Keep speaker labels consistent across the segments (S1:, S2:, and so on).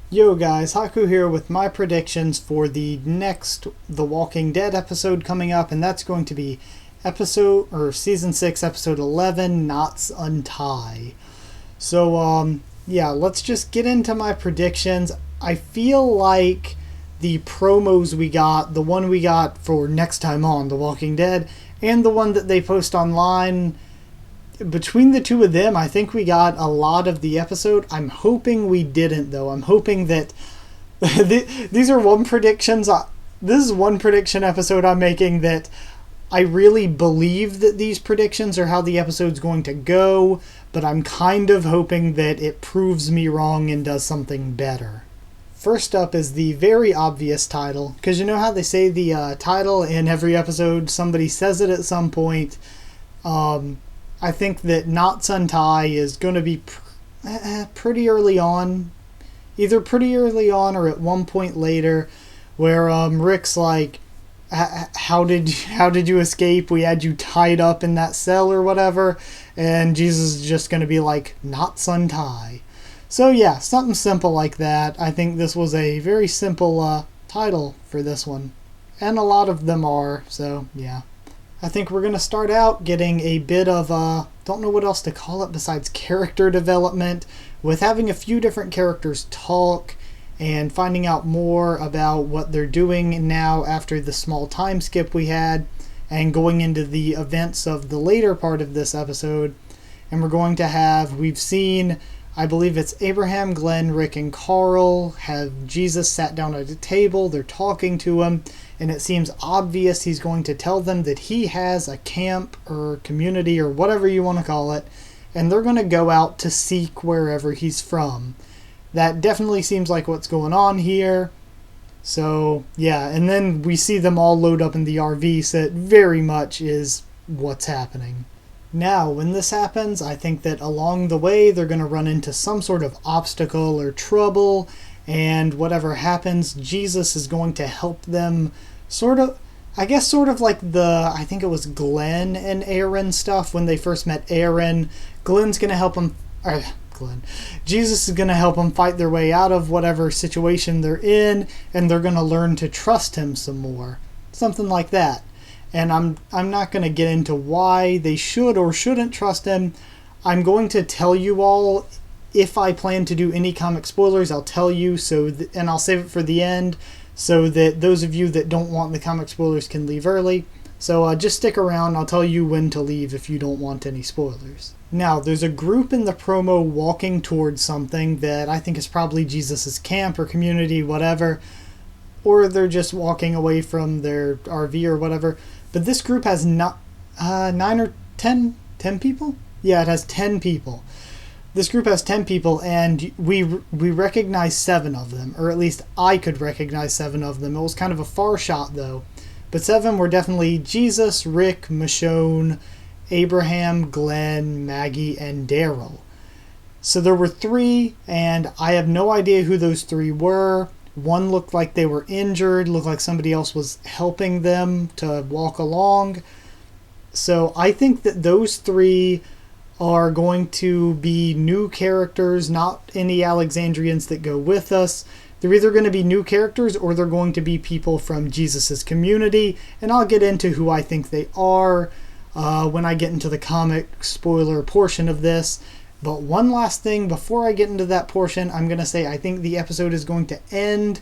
S1: Yo guys, Haku here with my predictions for the next The Walking Dead episode coming up, and that's going to be season 6, episode 11, Knots Untie. So let's just get into my predictions. I feel like the promos we got, the one we got for next time on The Walking Dead, and the one that they post online, between the two of them, I think we got a lot of the episode. I'm hoping we didn't, though. I'm hoping that these are one predictions. This is one prediction episode I'm making that I really believe that these predictions are how the episode's going to go, but I'm kind of hoping that it proves me wrong and does something better. First up is the very obvious title, because you know how they say the title in every episode, somebody says it at some point. I think that Knots Untie is going to be pretty early on. Either pretty early on or at one point later, where Rick's like, how did you escape? We had you tied up in that cell or whatever. And Jesus is just going to be like, Knots Untie. So yeah, something simple like that. I think this was a very simple title for this one. And a lot of them are, so yeah. I think we're going to start out getting a bit of, don't know what else to call it besides character development, with having a few different characters talk and finding out more about what they're doing now after the small time skip we had, and going into the events of the later part of this episode. And we're going to have, we've seen, I believe it's Abraham, Glenn, Rick, and Carl have Jesus sat down at a table, they're talking to him, and it seems obvious he's going to tell them that he has a camp or community or whatever you want to call it, and they're going to go out to seek wherever he's from. That definitely seems like what's going on here. So, yeah, and then we see them all load up in the RV, so it very much is what's happening. Now, when this happens, I think that along the way they're going to run into some sort of obstacle or trouble, and whatever happens, Jesus is going to help them sort of like I think it was Glenn and Aaron stuff when they first met Aaron. Glenn's going to help them, Jesus is going to help them fight their way out of whatever situation they're in, and they're going to learn to trust him some more. Something like that. And I'm not going to get into why they should or shouldn't trust him. I'm going to tell you all, if I plan to do any comic spoilers, I'll tell you, and I'll save it for the end, so that those of you that don't want the comic spoilers can leave early. So just stick around, I'll tell you when to leave if you don't want any spoilers. Now, there's a group in the promo walking towards something that I think is probably Jesus' camp or community, whatever, or they're just walking away from their RV or whatever. But this group has 9 or 10 people? Yeah, it has 10 people. This group has 10 people, and we recognize 7 of them, or at least I could recognize 7 of them. It was kind of a far shot, though. But 7 were definitely Jesus, Rick, Michonne, Abraham, Glenn, Maggie, and Daryl. So there were 3, and I have no idea who those 3 were. One looked like they were injured, looked like somebody else was helping them to walk along. So I think that those 3 are going to be new characters, not any Alexandrians that go with us. They're either going to be new characters or they're going to be people from Jesus' community, and I'll get into who I think they are when I get into the comic spoiler portion of this. But one last thing before I get into that portion, I'm going to say I think the episode is going to end.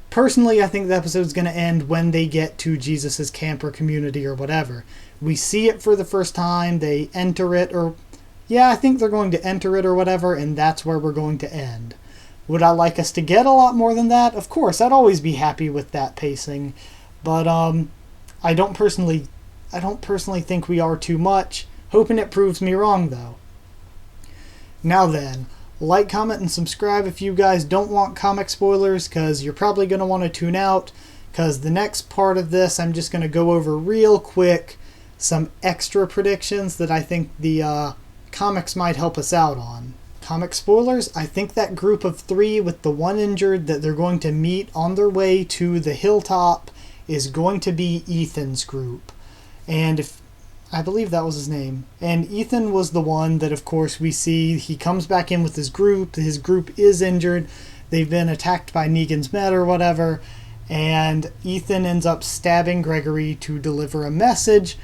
S1: Personally, I think the episode is going to end when they get to Jesus' camp or community or whatever. We see it for the first time, they enter it, I think they're going to enter it or whatever, and that's where we're going to end. Would I like us to get a lot more than that? Of course, I'd always be happy with that pacing. But I don't personally think we are too much. Hoping it proves me wrong, though. Now then, like, comment, and subscribe if you guys don't want comic spoilers, because you're probably going to want to tune out, because the next part of this I'm just going to go over real quick some extra predictions that I think the comics might help us out on. Comic spoilers, I think that group of 3 with the one injured that they're going to meet on their way to the hilltop is going to be Ethan's group. And I believe that was his name. And Ethan was the one that, of course, we see he comes back in with his group. His group is injured. they've been attacked by Negan's Med or whatever, and Ethan ends up stabbing Gregory to deliver a message.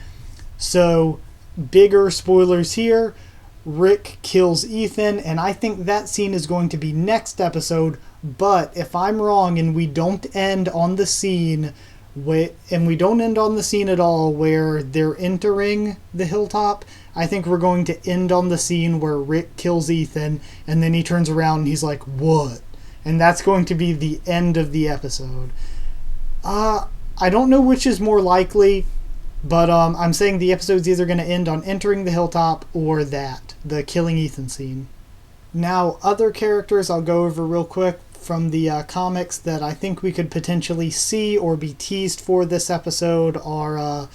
S1: So, bigger spoilers here. Rick kills Ethan, and I think that scene is going to be next episode. But if I'm wrong and we don't end on the scene, and we don't end on the scene at all where they're entering the hilltop, I think we're going to end on the scene where Rick kills Ethan, and then he turns around and he's like, "What?" And that's going to be the end of the episode. I don't know which is more likely, but I'm saying the episode's either going to end on entering the hilltop or that, the killing Ethan scene. Now, other characters I'll go over real quick from the comics that I think we could potentially see or be teased for this episode are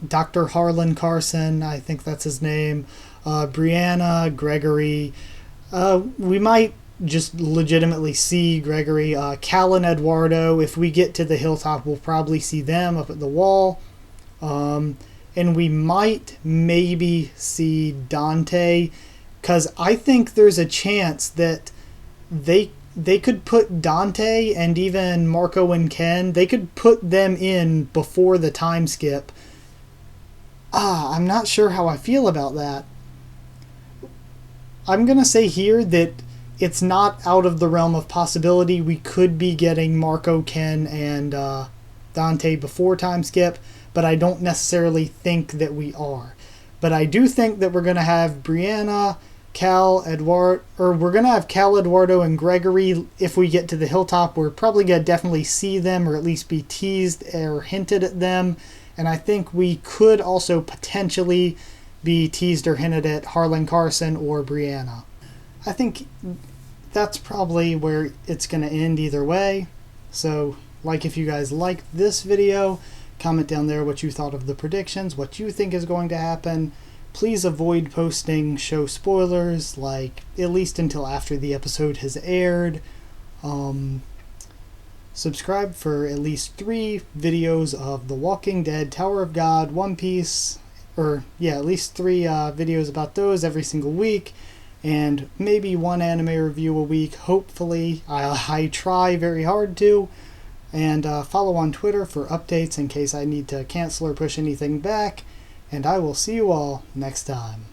S1: Dr. Harlan Carson, I think that's his name, Brianna, Gregory. We might just legitimately see Gregory. Cal and Eduardo, if we get to the hilltop, we'll probably see them up at the wall. And we might maybe see Dante, because I think there's a chance that they could put Dante and even Marco and Ken, they could put them in before the time skip. I'm not sure how I feel about that. I'm going to say here that it's not out of the realm of possibility. We could be getting Marco, Ken, and Dante before time skip, but I don't necessarily think that we are. But I do think that we're going to have Brianna, Cal, we're going to have Cal, Eduardo, and Gregory. If we get to the hilltop, we're probably going to definitely see them, or at least be teased or hinted at them. And I think we could also potentially be teased or hinted at Harlan Carson or Brianna. I think that's probably where it's going to end either way. So, if you guys liked this video, comment down there what you thought of the predictions, what you think is going to happen. Please avoid posting show spoilers, at least until after the episode has aired. Subscribe for at least 3 videos of The Walking Dead, Tower of God, One Piece, at least 3 videos about those every single week, and maybe 1 anime review a week, hopefully. I try very hard to. And follow on Twitter for updates in case I need to cancel or push anything back. And I will see you all next time.